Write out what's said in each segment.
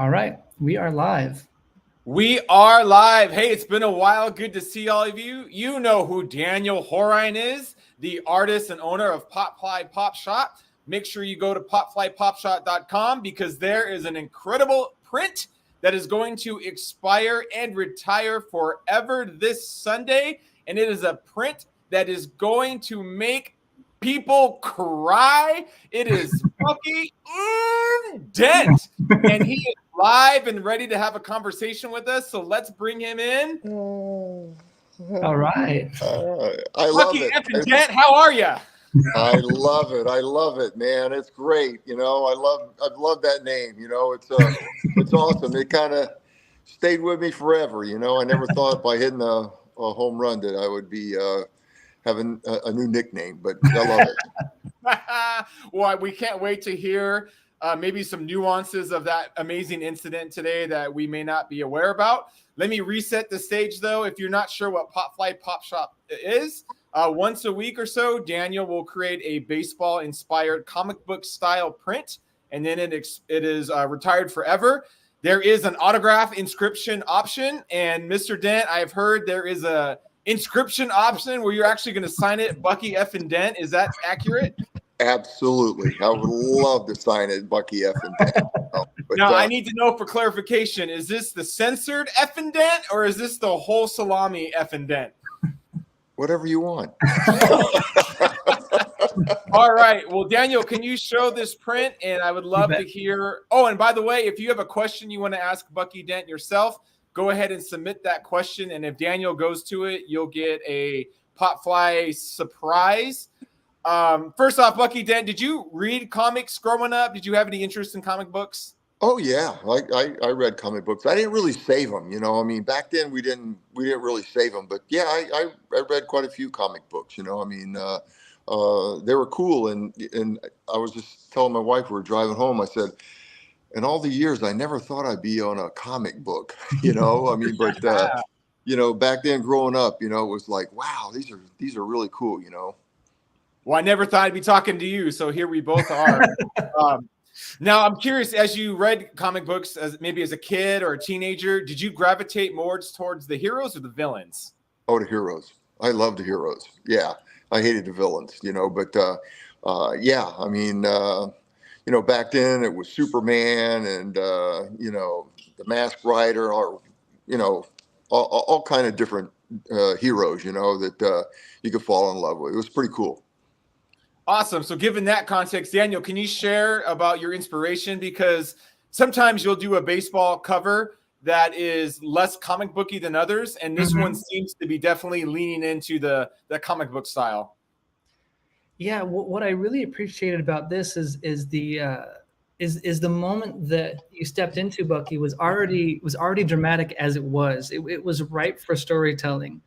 All right, we are live. We are live. Hey, it's been a while. Good to see all of you. You know who Daniel Horine is, the artist and owner of Popfly Pop Shot. Make sure you go to popflypopshot.com because there is an incredible print that is going to expire and retire forever this Sunday. And it is a print that is going to make people cry. It is Bucky Dent. And he is live and ready to have a conversation with us. So let's bring him in. All right. I love Bucky it. effing Dent, how are you? I love it. I love it, man. It's great. I love that name. It's awesome. It kind of stayed with me forever. I never thought by hitting a home run that I would be having a new nickname, but I love it. Well, we can't wait to hear maybe some nuances of that amazing incident today that we may not be aware about. Let me reset the stage, though. If you're not sure what Popfly Pop Shop is, once a week or so, Daniel will create a baseball-inspired comic book style print, and then it is retired forever. There is an autograph inscription option, and Mr. Dent, I've heard there is a inscription option where you're actually going to sign it Bucky effing Dent. Is that accurate? Absolutely. I would love to sign it, Bucky effing Dent. Now, I need to know for clarification, is this the censored effing Dent or is this the whole salami effing Dent? Whatever you want. All right. Well, Daniel, can you show this print? And I would love to hear. Oh, and by the way, if you have a question you want to ask Bucky Dent yourself, go ahead and submit that question. And if Daniel goes to it, you'll get a Popfly surprise. First off, Bucky Dent, did you read comics growing up? Did you have any interest in comic books? Oh yeah, I read comic books. I didn't really save them, I mean, back then we didn't really save them, but yeah, I read quite a few comic books. I mean, they were cool, and I was just telling my wife, we were driving home, I said, in all the years I never thought I'd be on a comic book, I mean, but back then growing up, it was like, wow, these are really cool, Well, I never thought I'd be talking to you, so here we both are. Now, I'm curious, as you read comic books, maybe as a kid or a teenager, did you gravitate more towards the heroes or the villains? Oh, the heroes. I loved the heroes. Yeah, I hated the villains, but yeah, I mean, back then it was Superman and, the Masked Rider, or, all kind of different heroes, that you could fall in love with. It was pretty cool. Awesome. So given that context, Daniel, can you share about your inspiration? Because sometimes you'll do a baseball cover that is less comic booky than others, and this one seems to be definitely leaning into the comic book style. Yeah, what I really appreciated about this is the moment that you stepped into, Bucky, was already dramatic as it was. It was ripe for storytelling,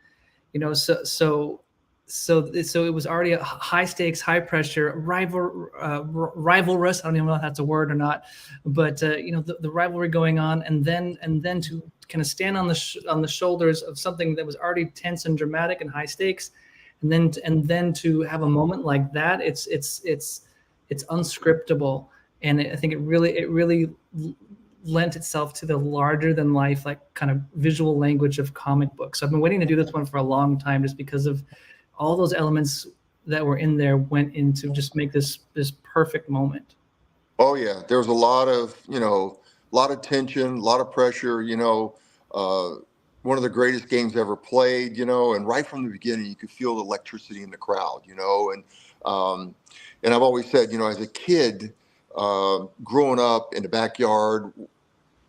So it was already a high stakes, high pressure, rivalrous. I don't even know if that's a word or not, but the rivalry going on, and then to kind of stand on the shoulders of something that was already tense and dramatic and high stakes, and then to have a moment like that, it's unscriptable, and I think it really lent itself to the larger than life, like kind of visual language of comic books. So I've been waiting to do this one for a long time, just because of all those elements that were in there went into just make this perfect moment. Oh yeah, there was a lot of tension, a lot of pressure. One of the greatest games ever played. And right from the beginning, you could feel the electricity in the crowd. And I've always said, as a kid, growing up in the backyard,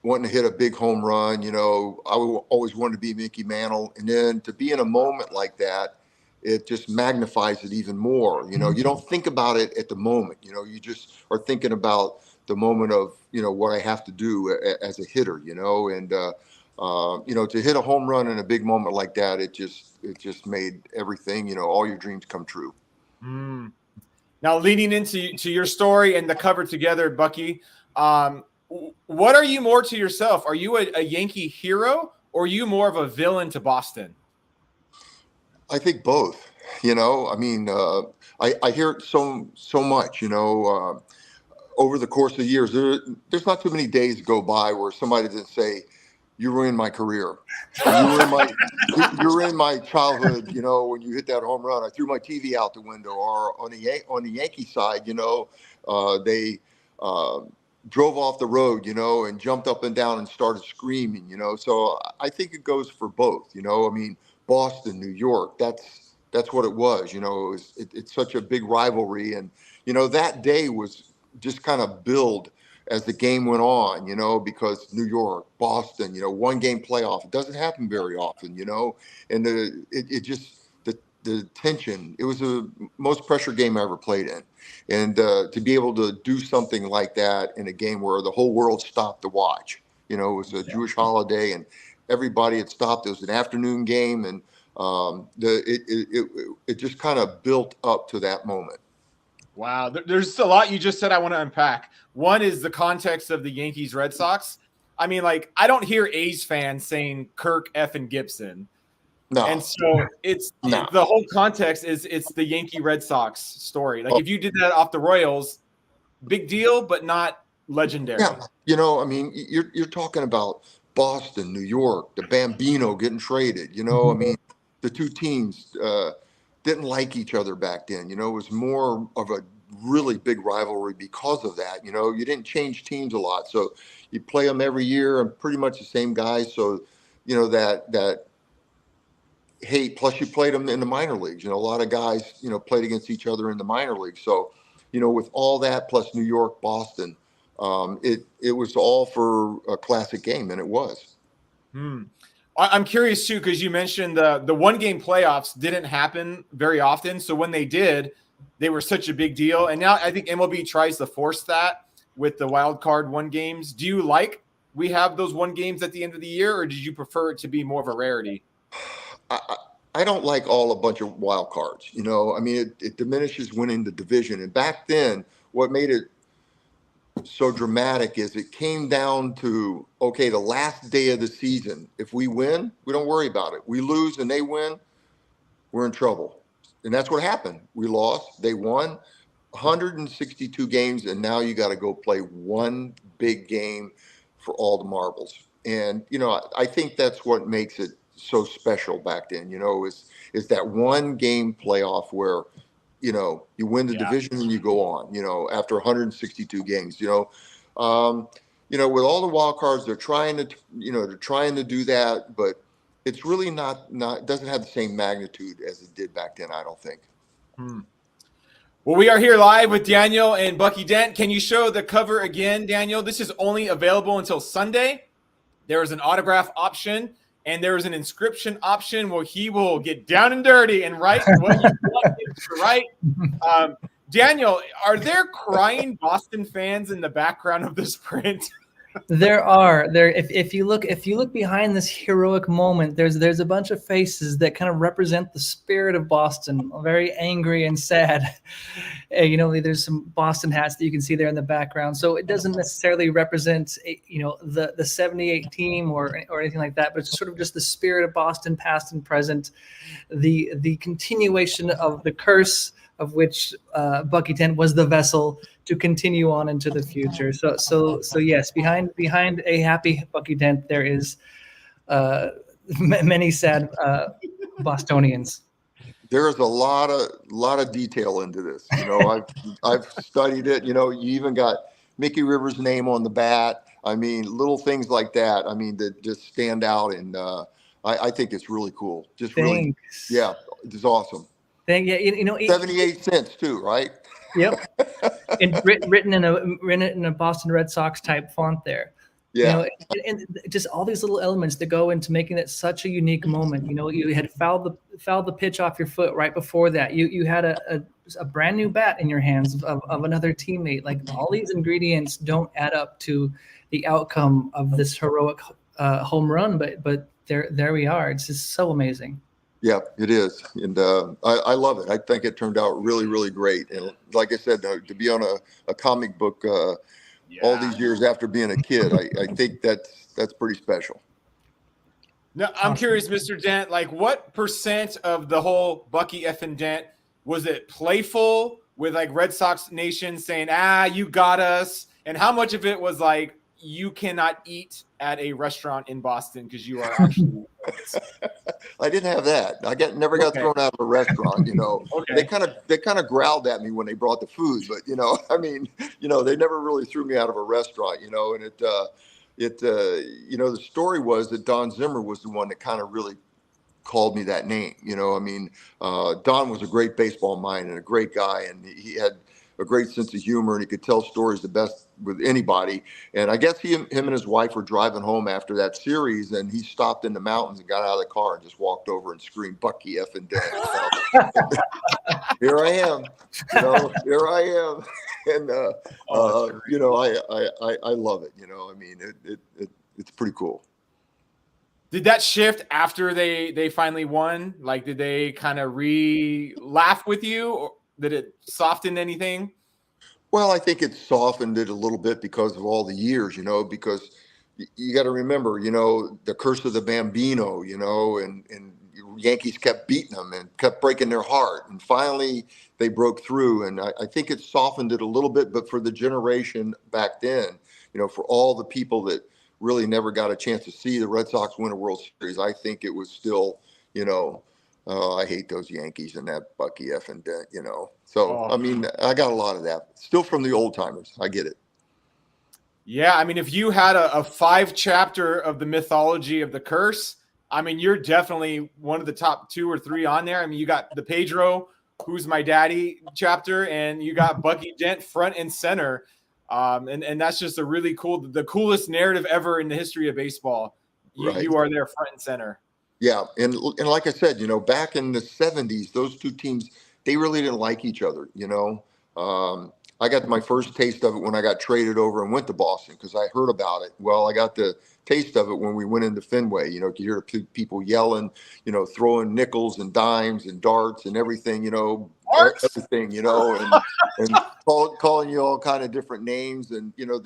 wanting to hit a big home run, I always wanted to be Mickey Mantle, and then to be in a moment like that, it just magnifies it even more. You don't think about it at the moment. You just are thinking about the moment of, what I have to do as a hitter, and, to hit a home run in a big moment like that, it just made everything, all your dreams come true. Now, leading into your story and the cover together, Bucky, what are you more to yourself? Are you a Yankee hero, or are you more of a villain to Boston? I think both. I mean, I hear it so much. over the course of years, there's not too many days go by where somebody didn't say, "You ruined my career," or "You ruined my childhood." You know, when you hit that home run, I threw my TV out the window. Or on the Yankee side, you know, they drove off the road, you know, and jumped up and down and started screaming. You know, so I think it goes for both. You know, I mean, Boston, New York, that's what it was. You know, it's such a big rivalry, and you know that day was just kind of build as the game went on, you know, because New York, Boston, you know, one game playoff, it doesn't happen very often, you know, and it just, the tension, it was the most pressure game I ever played in. And to be able to do something like that in a game where the whole world stopped to watch, you know, it was a Jewish holiday and everybody had stopped. It was an afternoon game, and it just kind of built up to that moment. Wow, there's a lot you just said I want to unpack. One is the context of the Yankees Red Sox. I mean, like, I don't hear A's fans saying Kirk F and Gibson. No, And so it's no. the whole context is it's the Yankee Red Sox story. Like, if you did that off the Royals, big deal, but not legendary. Yeah, you know, I mean, you're talking about Boston, New York, the Bambino getting traded. You know, I mean, the two teams didn't like each other back then. You know, it was more of a really big rivalry because of that. You know, you didn't change teams a lot, so you play them every year and pretty much the same guys. So, you know, that hate. Plus, you played them in the minor leagues. You know, a lot of guys, you know, played against each other in the minor leagues. So, you know, with all that plus New York, Boston, it was all for a classic game, and it was. I'm curious too, because you mentioned the one game playoffs didn't happen very often. So when they did, they were such a big deal. And now I think MLB tries to force that with the wild card one games. Do you like we have those one games at the end of the year, or did you prefer it to be more of a rarity? I don't like all a bunch of wild cards. You know, I mean, it diminishes winning the division. And back then, what made it so dramatic is it came down to, okay, the last day of the season. If we win, we don't worry about it. We lose and they win, we're in trouble. And that's what happened. We lost, they won 162 games, and now you got to go play one big game for all the marbles. And, you know, I think that's what makes it so special back then, you know, is that one game playoff where, you know, you win the division and you go on, you know, after 162 games, you know, with all the wild cards, they're trying to do that, but it's really not doesn't have the same magnitude as it did back then, I don't think. Well, we are here live with Daniel and Bucky Dent. Can you show the cover again, Daniel? This is only available until Sunday. There is an autograph option and there is an inscription option where he will get down and dirty and write what you want him to write. Daniel, are there crying Boston fans in the background of this print? If you look behind this heroic moment, there's a bunch of faces that kind of represent the spirit of Boston, very angry and sad. You know, there's some Boston hats that you can see there in the background. So it doesn't necessarily represent, you know, the 78 team or anything like that, but it's sort of just the spirit of Boston, past and present, the continuation of the curse of which Bucky Dent was the vessel to continue on into the future. So yes, behind a happy Bucky Dent, there is many sad Bostonians. There's a lot of detail into this. You know, I've studied it. You know, you even got Mickey Rivers' name on the bat. I mean, little things like that. I mean, that just stand out, and I think it's really cool. Just Thanks. Really, yeah, it's awesome. Yeah, you know, 78 cents too, right? Yep. And written in a Boston Red Sox type font there. Yeah. You know, and just all these little elements that go into making it such a unique moment. You know, you had fouled the pitch off your foot right before that. You had a brand new bat in your hands of another teammate. Like, all these ingredients don't add up to the outcome of this heroic home run, but there we are. It's just so amazing. Yeah, it is. And I love it. I think it turned out really, really great. And like I said, to be on a comic book all these years after being a kid, I think that's pretty special. Now, I'm curious, Mr. Dent, like, what percent of the whole Bucky F and Dent, was it playful? with like Red Sox Nation saying, you got us? And how much of it was like, you cannot eat at a restaurant in Boston because you are actually I didn't have that. Never got thrown out of a restaurant, you know. Okay. They kind of growled at me when they brought the food, but you know, I mean, you know, they never really threw me out of a restaurant, you know. And you know, the story was that Don Zimmer was the one that kind of really called me that name. You know, I mean, Don was a great baseball mind and a great guy, and he had a great sense of humor, and he could tell stories the best with anybody. And I guess him and his wife were driving home after that series, and he stopped in the mountains and got out of the car and just walked over and screamed, "Bucky effing Dent." Here I am, you know, here I am. And, you know, I love it. You know, I mean, it's pretty cool. Did that shift after they finally won? Like, did they kind of laugh with you, or did it soften anything? Well, I think it softened it a little bit because of all the years, you know, because you got to remember, you know, the curse of the Bambino, you know, and Yankees kept beating them and kept breaking their heart. And finally they broke through. And I think it softened it a little bit, but for the generation back then, you know, for all the people that really never got a chance to see the Red Sox win a World Series, I think it was still, you know, I hate those Yankees and that Bucky effing Dent, you know. So, I mean, I got a lot of that. Still from the old timers. I get it. Yeah, I mean, if you had a 5-chapter of the mythology of the curse, I mean, you're definitely one of the top 2 or 3 on there. I mean, you got the Pedro, who's my daddy chapter, and you got Bucky Dent front and center. And that's just a really the coolest narrative ever in the history of baseball. You are there front and center. Yeah, and like I said, you know, back in the 70s, those two teams, they really didn't like each other, you know. I got my first taste of it when I got traded over and went to Boston because I heard about it. Well, I got the taste of it when we went into Fenway. You know, you hear people yelling, you know, throwing nickels and dimes and darts and everything, you know, everything, you know, and calling you all kind of different names. And, you know,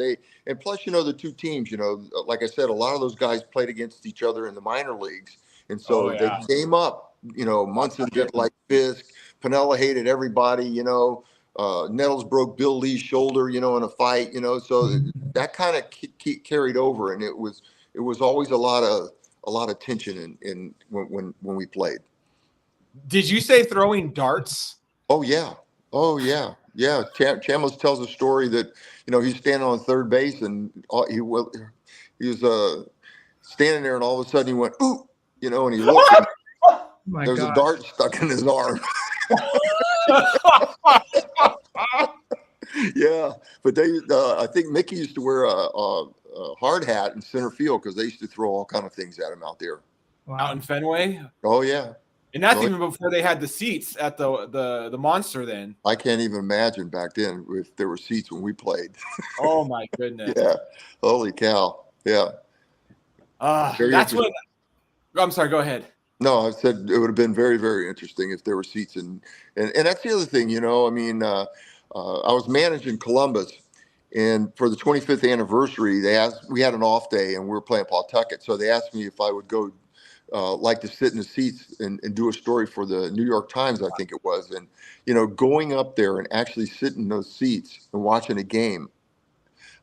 and plus, you know, the two teams, you know, like I said, a lot of those guys played against each other in the minor leagues. And so they came up, you know, Munson didn't like Fisk. Piniella hated everybody, you know. Nettles broke Bill Lee's shoulder, you know, in a fight, you know. So that kind of carried over, and it was always a lot of tension in when we played. Did you say throwing darts? Oh yeah, yeah. Chambliss tells a story that, you know, he's standing on third base and he was standing there, and all of a sudden he went, "Ooh." You know, and he looked. And there's a dart stuck in his arm. Yeah, but I think Mickey used to wear a hard hat in center field because they used to throw all kind of things at him out there. Wow. Out in Fenway. Oh yeah, and that's even before they had the seats at the Monster. Then I can't even imagine back then if there were seats when we played. Oh my goodness! Yeah, holy cow! Yeah. That's what. I'm sorry. Go ahead. No, I said it would have been very, very interesting if there were seats, and that's the other thing, you know. I mean, I was managing Columbus, and for the 25th anniversary, we had an off day, and we were playing Pawtucket, so they asked me if I would go, like to sit in the seats and do a story for the New York Times, I think it was, and you know, going up there and actually sitting in those seats and watching a game,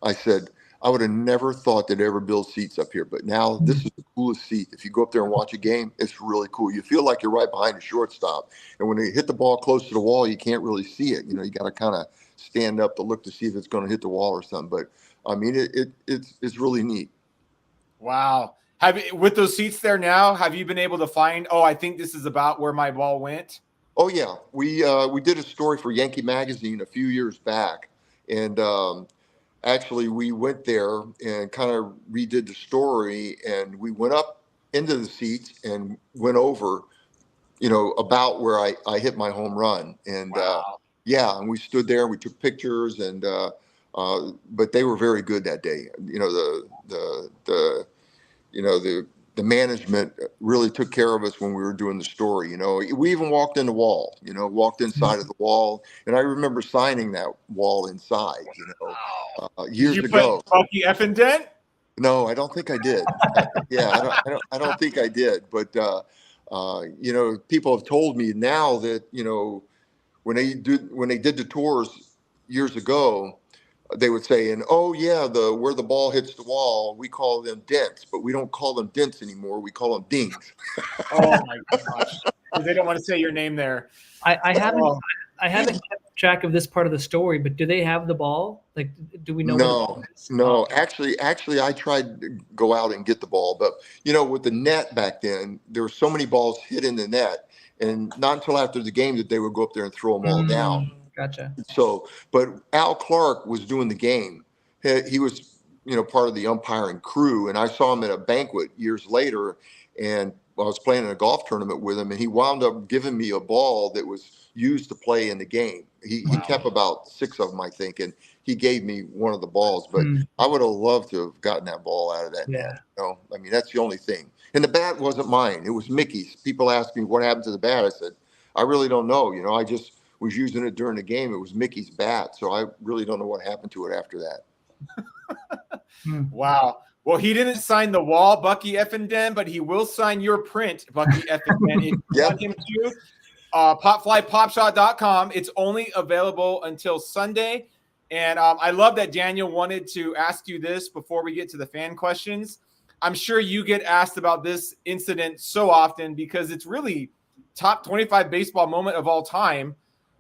I said, I would have never thought they'd ever build seats up here, but now this is the coolest seat. If you go up there and watch a game, it's really cool. You feel like you're right behind the shortstop, and when they hit the ball close to the wall, you can't really see it. You know, you got to kind of stand up to look to see if it's going to hit the wall or something. But I mean, it's really neat. Wow. With those seats there now, have you been able to find? Oh, I think this is about where my ball went. Oh yeah, we did a story for Yankee Magazine a few years back, and actually, we went there and kind of redid the story, and we went up into the seats and went over, you know, about where I hit my home run. And wow. Yeah, and we stood there and we took pictures, and but they were very good that day. You know, the management really took care of us when we were doing the story. You know, we even walked in the wall, you know, walked inside of the wall. And I remember signing that wall inside, you know, years ago. Bucky effing Dent? No, I don't think I did. I don't think I did. But, you know, people have told me now that, you know, when they did the tours years ago, they would say, and oh yeah, where the ball hits the wall, we call them dents, but we don't call them dents anymore. We call them dings. Oh my gosh. They don't want to say your name there. I haven't Oh. I haven't kept track of this part of the story, but do they have the ball? Like, do we know? No. Actually, I tried to go out and get the ball, but with the net back then, there were so many balls hit in the net, and not until after the game that they would go up there and throw them all down. Gotcha. So, but Al Clark was doing the game. He was, part of the umpiring crew, and I saw him at a banquet years later, and I was playing in a golf tournament with him, and he wound up giving me a ball that was used to play in the game. He kept about 6 of them, I think, and he gave me one of the balls. But I would have loved to have gotten that ball out of that net. I mean, that's the only thing. And the bat wasn't mine; it was Mickey's. People ask me what happened to the bat. I said, I really don't know. I just was using it during the game. It was Mickey's bat, so I really don't know what happened to it after that. Wow. Well, he didn't sign the wall, Bucky effing Dent, but he will sign your print, Bucky effing Dent. If you want him to, popflypopshot.com. It's only available until Sunday. And I love that Daniel wanted to ask you this before we get to the fan questions. I'm sure you get asked about this incident so often because it's really top 25 baseball moment of all time.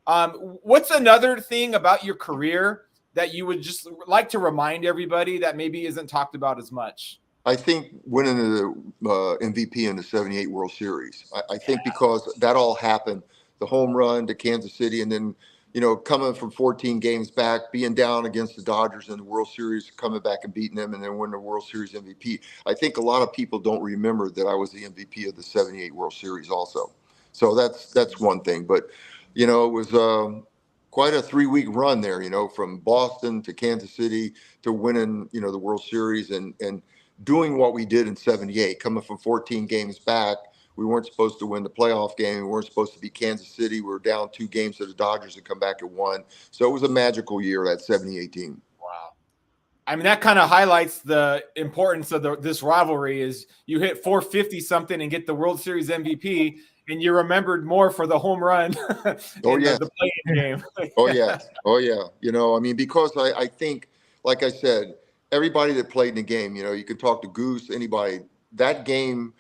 What's another thing about your career that you would just like to remind everybody that maybe isn't talked about as much? I think winning the MVP in the '78 World Series. I think because that all happened, the home run to Kansas City, and then coming from 14 games back, being down against the Dodgers in the World Series, coming back and beating them, and then winning the World Series MVP. I think a lot of people don't remember that I was the MVP of the '78 World Series also. So that's one thing. But it was quite a 3-week run there, from Boston to Kansas City to winning, the World Series and doing what we did in '78, coming from 14 games back. We weren't supposed to win the playoff game. We weren't supposed to be Kansas City. We were down 2 games to the Dodgers and come back and won. So it was a magical year, that '78 team. Wow. I mean, that kind of highlights the importance of this rivalry is you hit 450 something and get the World Series MVP, and you're remembered more for the home run the play-in game. Oh, yeah. Because I think, like I said, everybody that played in the game, you can talk to Goose, anybody. That game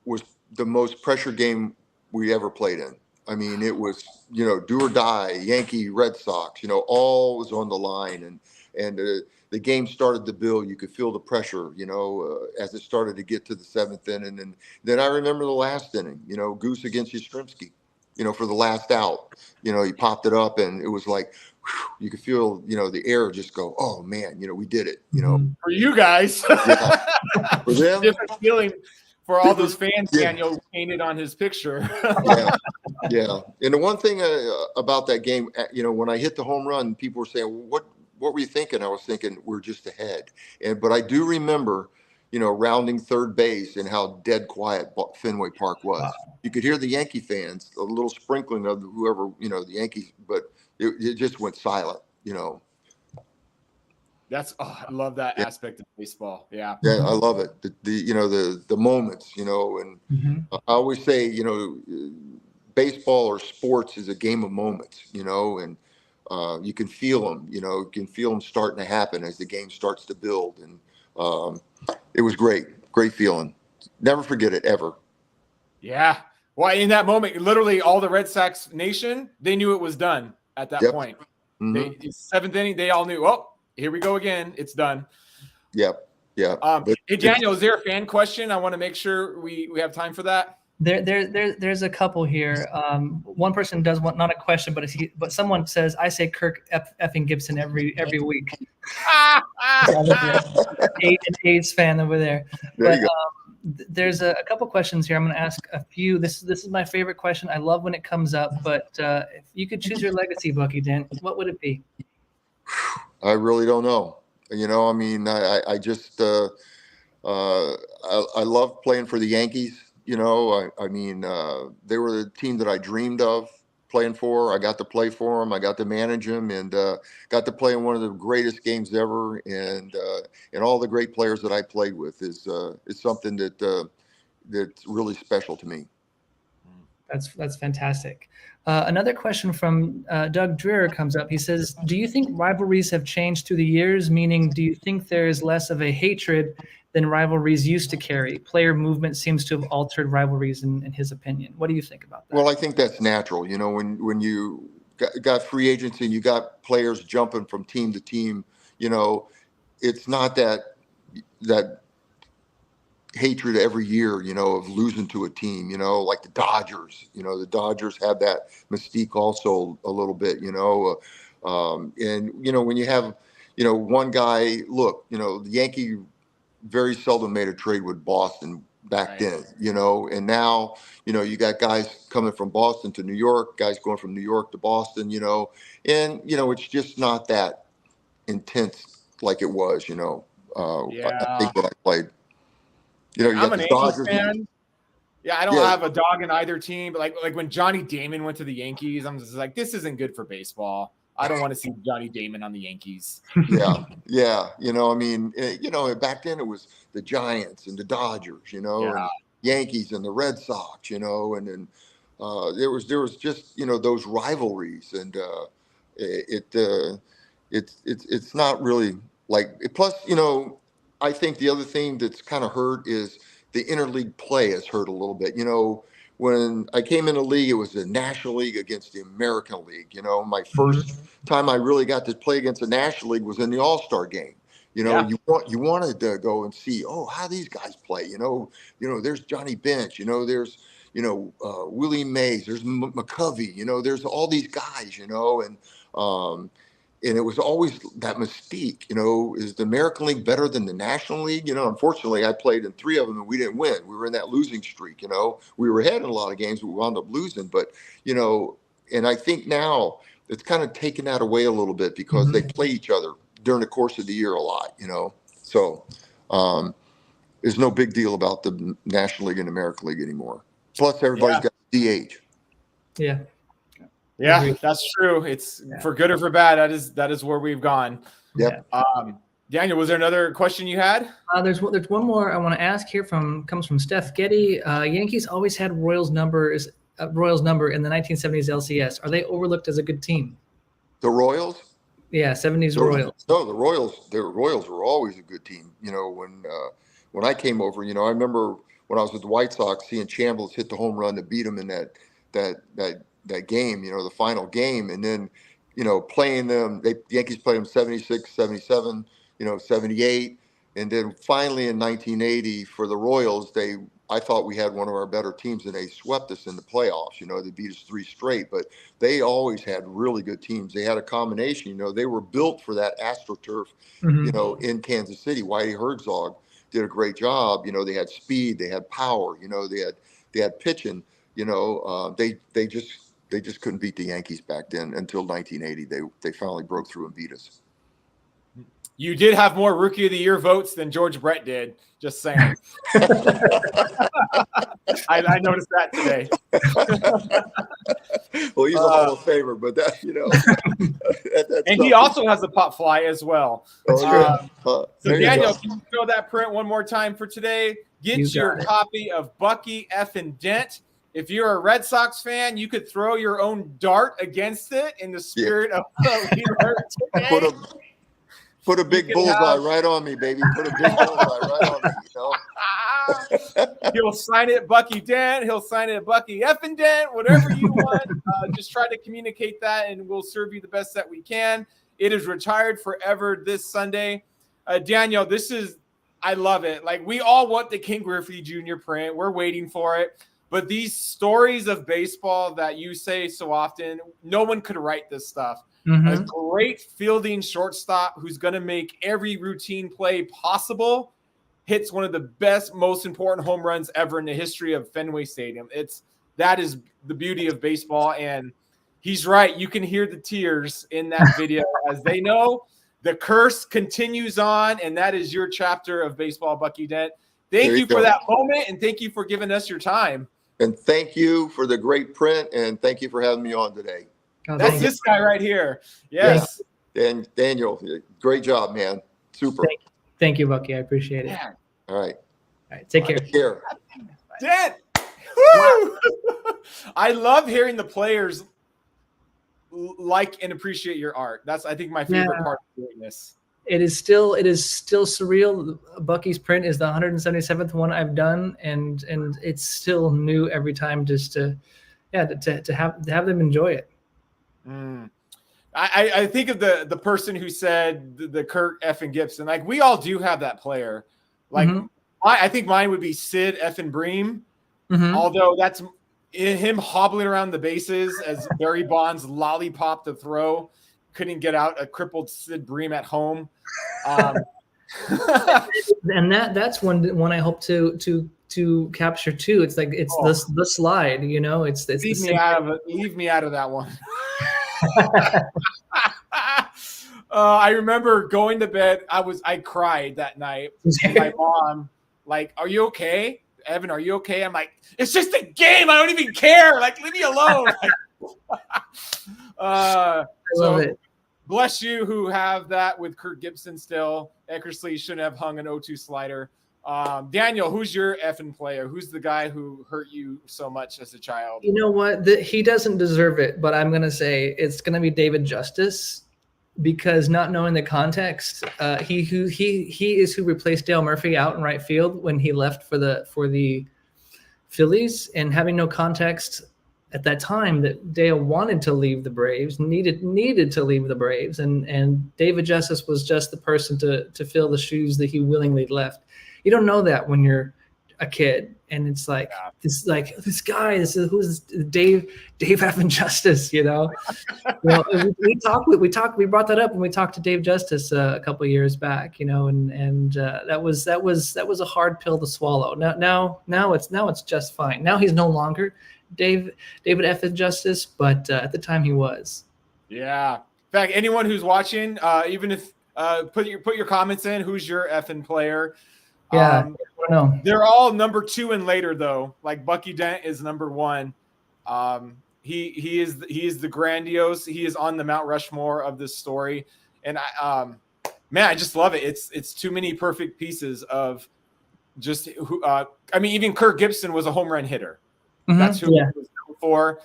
was the most pressure game we ever played in. I mean, it was, do or die, Yankee, Red Sox, all was on the line. And the game started to build. You could feel the pressure, as it started to get to the 7th inning. And then I remember the last inning, Goose against Yastrzemski, for the last out. He popped it up, and it was like, whew, you could feel, the air just go, oh, man, we did it, For you guys. Yeah. For them. Different feeling for all those fans Daniel painted on his picture. Yeah. And the one thing about that game, when I hit the home run, people were saying, well, what were you thinking? I was thinking we're just ahead. But I do remember, rounding third base and how dead quiet Fenway Park was. Wow. You could hear the Yankee fans, a little sprinkling of whoever, the Yankees, but it just went silent, I love that aspect of baseball. Yeah. Yeah, I love it. The moments, and I always say, baseball or sports is a game of moments, and you can feel them, you can feel them starting to happen as the game starts to build. And it was great feeling. Never forget it ever. Yeah. Well, in that moment, literally all the Red Sox nation, they knew it was done at that point. Mm-hmm. 7th inning, they all knew, oh, here we go again. It's done. Yep. Yeah. Hey, Daniel, is there a fan question? I want to make sure we have time for that. There's a couple here. One person does want, not a question, but someone says, I say Kirk effing Gibson every week. An A's fan over there. But there's a couple questions here. I'm going to ask a few. This is my favorite question. I love when it comes up. But if you could choose your legacy, Bucky Dent, what would it be? I really don't know. I just I love playing for the Yankees. They were the team that I dreamed of playing for. I got to play for them. I got to manage them, and got to play in one of the greatest games ever. And all the great players that I played with is something that's really special to me. That's fantastic. Another question from Doug Dreher comes up. He says, do you think rivalries have changed through the years? Meaning, do you think there is less of a hatred than rivalries used to carry? Player movement seems to have altered rivalries in his opinion. What do you think about that? Well, I think that's natural. You know, when you got free agency and you got players jumping from team to team, you know, it's not that hatred every year, you know, of losing to a team, you know, like the Dodgers. You know, the Dodgers have that mystique also a little bit, you know. And, you know, when you have, you know, one guy, look, you know, the Yankee very seldom made a trade with Boston back then, you know, and now, you know, you got guys coming from Boston to New York, guys going from New York to Boston, you know, and, you know, it's just not that intense like it was, you know. I think when I played. You know, you I'm got an the Yankees Dodgers. fan. Yeah, I don't have a dog in either team, but like when Johnny Damon went to the Yankees, I'm just like, this isn't good for baseball. I don't want to see Johnny Damon on the Yankees. Yeah. You know, I mean, you know, back then it was the Giants and the Dodgers, you know, and Yankees and the Red Sox, you know, and then there was just, you know, those rivalries, and it's not really like. Plus, you know, I think the other thing that's kind of hurt is the interleague play has hurt a little bit. You know, when I came in the league, it was the National League against the American League. You know, my first time I really got to play against the National League was in the All-Star game. You know, you wanted to go and see, oh, how these guys play. You know, there's Johnny Bench. You know, there's Willie Mays. There's McCovey. You know, there's all these guys. You know, and it was always that mystique, you know, is the American League better than the National League? You know, unfortunately, I played in 3 of them and we didn't win. We were in that losing streak, you know. We were ahead in a lot of games, but we wound up losing. But, you know, and I think now it's kind of taken that away a little bit because they play each other during the course of the year a lot, you know. So there's no big deal about the National League and American League anymore. Plus, everybody's got DH. Yeah, that's true. It's for good or for bad. That is where we've gone. Yep. Daniel, was there another question you had? There's one more I want to ask here comes from Steph Getty. Yankees always had Royals number in the 1970s LCS. Are they overlooked as a good team? The Royals? Yeah, 70s Royals. No, the Royals were always a good team. You know, when I came over, you know, I remember when I was with the White Sox, seeing Chambliss hit the home run to beat them in that game, you know, the final game. And then, you know, playing them, the Yankees played them 76, 77, you know, 78. And then finally in 1980 for the Royals, I thought we had one of our better teams and they swept us in the playoffs. You know, they beat us 3 straight, but they always had really good teams. They had a combination, you know, they were built for that AstroTurf, you know, in Kansas City. Whitey Herzog did a great job. You know, they had speed, they had power, you know, they had pitching, you know, they just couldn't beat the Yankees back then until 1980. They finally broke through and beat us. You did have more Rookie of the Year votes than George Brett did. Just saying. I noticed that today. Well, he's a Hall of Famer, but that, you know. And he also has a pop fly as well. So Daniel, can you throw that print one more time for today? Get your copy of Bucky effing Dent. If you're a Red Sox fan, you could throw your own dart against it in the spirit of we learned today. Put a big bullseye right on me, baby. Put a big bullseye right on me, you know. He'll sign it Bucky Dent. He'll sign it Bucky effing Dent, whatever you want. Just try to communicate that, and we'll serve you the best that we can. It is retired forever this Sunday. Daniel, I love it. Like, we all want the King Griffey Jr. print. We're waiting for it. But these stories of baseball that you say so often, no one could write this stuff. A great fielding shortstop who's going to make every routine play possible hits one of the best, most important home runs ever in the history of Fenway Stadium. That is the beauty of baseball. And he's right. You can hear the tears in that video as they know the curse continues on. And that is your chapter of baseball, Bucky Dent. Thank you for that moment. And thank you for giving us your time. And thank you for the great print. And thank you for having me on today. That's this guy right here. Yes. And Daniel, great job, man. Super. Thank you, Bucky. I appreciate it. All right. Take care. Take care. Dent. Woo! I love hearing the players like and appreciate your art. That's, I think, my favorite part of doing this. It is still surreal. Bucky's print is the 177th one I've done, and it's still new every time, just to have them enjoy it. I think of the person who said the Kirk effing Gibson. Like, we all do have that player. Like, I think mine would be Sid effing Bream. Although that's him hobbling around the bases as Barry Bonds lollipop the throw, couldn't get out a crippled Sid Bream at home. And that's one I hope to capture too. It's like the slide, you know. It's leave me out of it. Leave me out of that one. I remember going to bed. I cried that night. My mom, like, "Are you okay, Evan? Are you okay?" I'm like, "It's just a game. I don't even care. Like, leave me alone." I love it. Bless you who have that with Kirk Gibson still. Eckersley shouldn't have hung an 0-2 slider. Daniel, who's your effing player? Who's the guy who hurt you so much as a child? You know what? He doesn't deserve it, but I'm going to say it's going to be David Justice, because not knowing the context, he is who replaced Dale Murphy out in right field when he left for the Phillies, and having no context at that time that Dale wanted to leave the Braves, needed to leave the Braves, and David Justice was just the person to fill the shoes that he willingly left. You don't know that when you're a kid, and it's like this guy. Who's Dave effing Justice? You know, we brought that up when we talked to Dave Justice a couple of years back. You know, and that was a hard pill to swallow. Now it's just fine. Now he's no longer David effing Justice, but at the time he was. Yeah. In fact, anyone who's watching, even if put your comments in. Who's your effing player? Yeah, I don't know. They're all number 2 and later though. Like Bucky Dent is number 1. He is the grandiose. He is on the Mount Rushmore of this story, and I just love it. It's too many perfect pieces of just who. I mean, even Kirk Gibson was a home run hitter. That's who he was known for,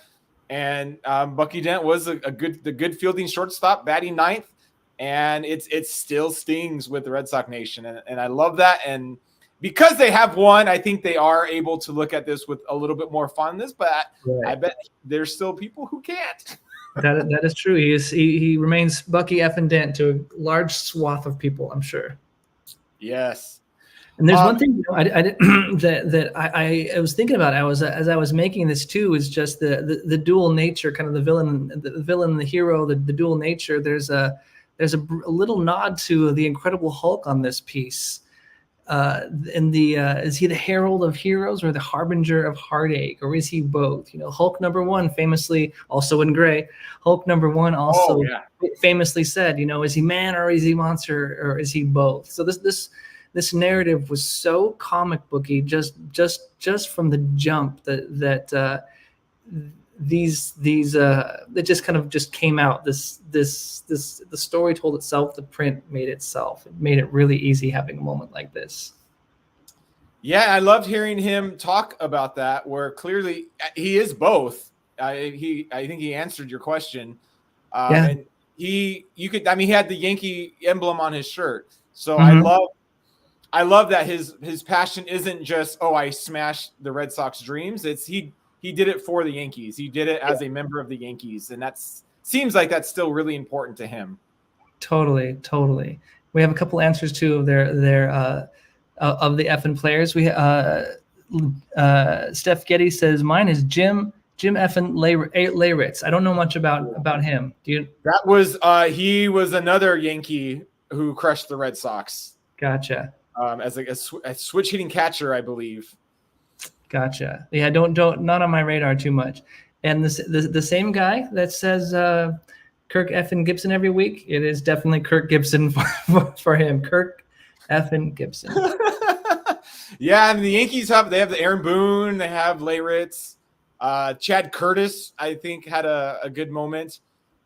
and Bucky Dent was the good fielding shortstop, batting 9th. And it still stings with the Red Sox Nation. And I love that. And because they have won, I think they are able to look at this with a little bit more fondness. But I bet there's still people who can't. That is true. He remains Bucky effing Dent to a large swath of people, I'm sure. Yes. And there's one thing I was thinking about. As I was making this too, is just the dual nature, kind of the villain, the hero, the dual nature. There's a little nod to the Incredible Hulk on this piece. Is he the herald of heroes or the harbinger of heartache, or is he both? You know, Hulk number 1, famously, also in gray, Hulk number 1 also famously said, you know, is he man or is he monster or is he both? So this narrative was so comic booky just from the jump that just kind of just came out. The story told itself. The print made itself. It made it really easy having a moment like this. Yeah, I loved hearing him talk about that, where clearly he is both. I think he answered your question. And he had the Yankee emblem on his shirt. So I love that his passion isn't just, I smashed the Red Sox dreams. It's he did it for the Yankees. He did it as a member of the Yankees, and seems like that's still really important to him. Totally. We have a couple answers too of their of the effing players. We Steph Getty says mine is Jim effing Leyritz. I don't know much about him. Do you? That was he was another Yankee who crushed the Red Sox. Gotcha. As a switch hitting catcher, I believe. Gotcha. Yeah, don't not on my radar too much. And the same guy that says Kirk effing Gibson every week, it is definitely Kirk Gibson for him. Kirk effing Gibson. Yeah, and the Yankees have the Aaron Boone, they have Leyritz, Chad Curtis, I think had a good moment,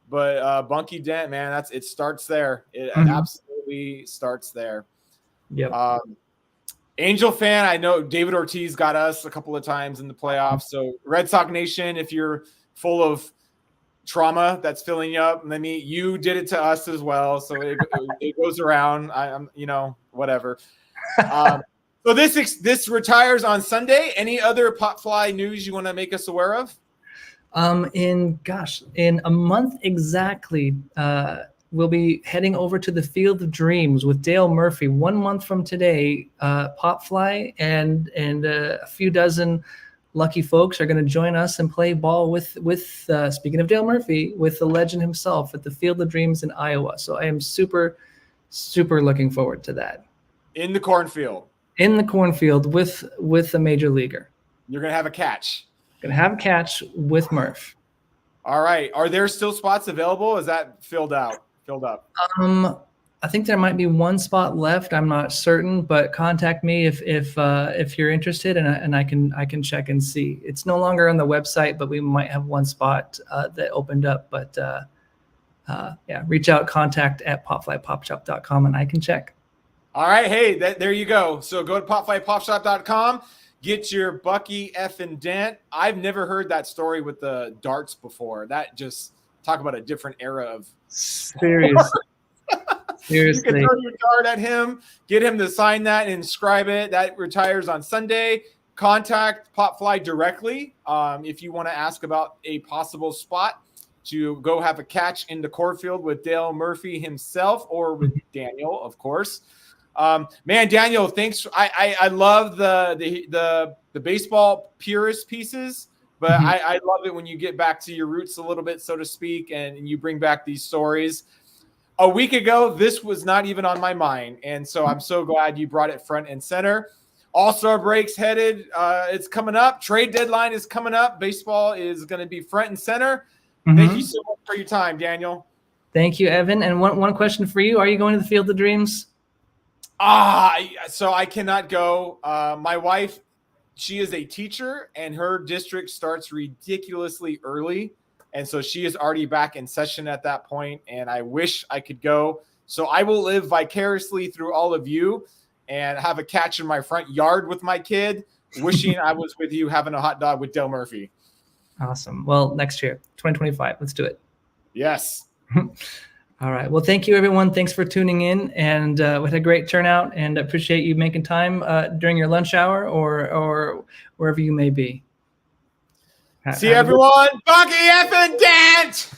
but Bucky Dent, man, it starts there. It absolutely starts there. Yep. Angel fan, I know David Ortiz got us a couple of times in the playoffs. So Red Sox Nation, if you're full of trauma that's filling you up, I mean, you did it to us as well. So it goes around. I'm, whatever. So this retires on Sunday. Any other pop fly news you want to make us aware of? In a month exactly, we'll be heading over to the Field of Dreams with Dale Murphy. 1 month from today, pop fly and a few dozen lucky folks are going to join us and play ball with speaking of Dale Murphy, with the legend himself at the Field of Dreams in Iowa. So I am super, super looking forward to that. In the cornfield. In the cornfield with a major leaguer. You're going to have a catch. Going to have a catch with Murph. All right. Are there still spots available? Is that filled up? I think there might be one spot left. I'm not certain, but contact me if you're interested, and I can check and see. It's no longer on the website, but we might have one spot that opened up. But reach out, contact at popflypopshop.com, and I can check. All right, hey, there you go. So go to popflypopshop.com, get your Bucky effing Dent. I've never heard that story with the darts before. That just talk about a different era of seriously. You can throw your dart at him, get him to sign that and inscribe it. That retires on Sunday. Contact Popfly directly if you want to ask about a possible spot to go have a catch in the cornfield with Dale Murphy himself or with Daniel, of course. Man, Daniel, thanks. I love the baseball purist pieces, but I love it when you get back to your roots a little bit, so to speak, and you bring back these stories. A week ago, this was not even on my mind, and so I'm so glad you brought it front and center. All-Star break's headed. It's coming up. Trade deadline is coming up. Baseball is going to be front and center. Thank you so much for your time, Daniel. Thank you, Evan. And one question for you. Are you going to the Field of Dreams? So I cannot go. My wife, she is a teacher, and her district starts ridiculously early. And so she is already back in session at that point, and I wish I could go. So I will live vicariously through all of you and have a catch in my front yard with my kid, wishing I was with you having a hot dog with Dale Murphy. Awesome. Well, next year, 2025. Let's do it. Yes. All right. Well, thank you, everyone. Thanks for tuning in, and we had a great turnout, and appreciate you making time during your lunch hour or wherever you may be. See everyone. Bucky effing Dent!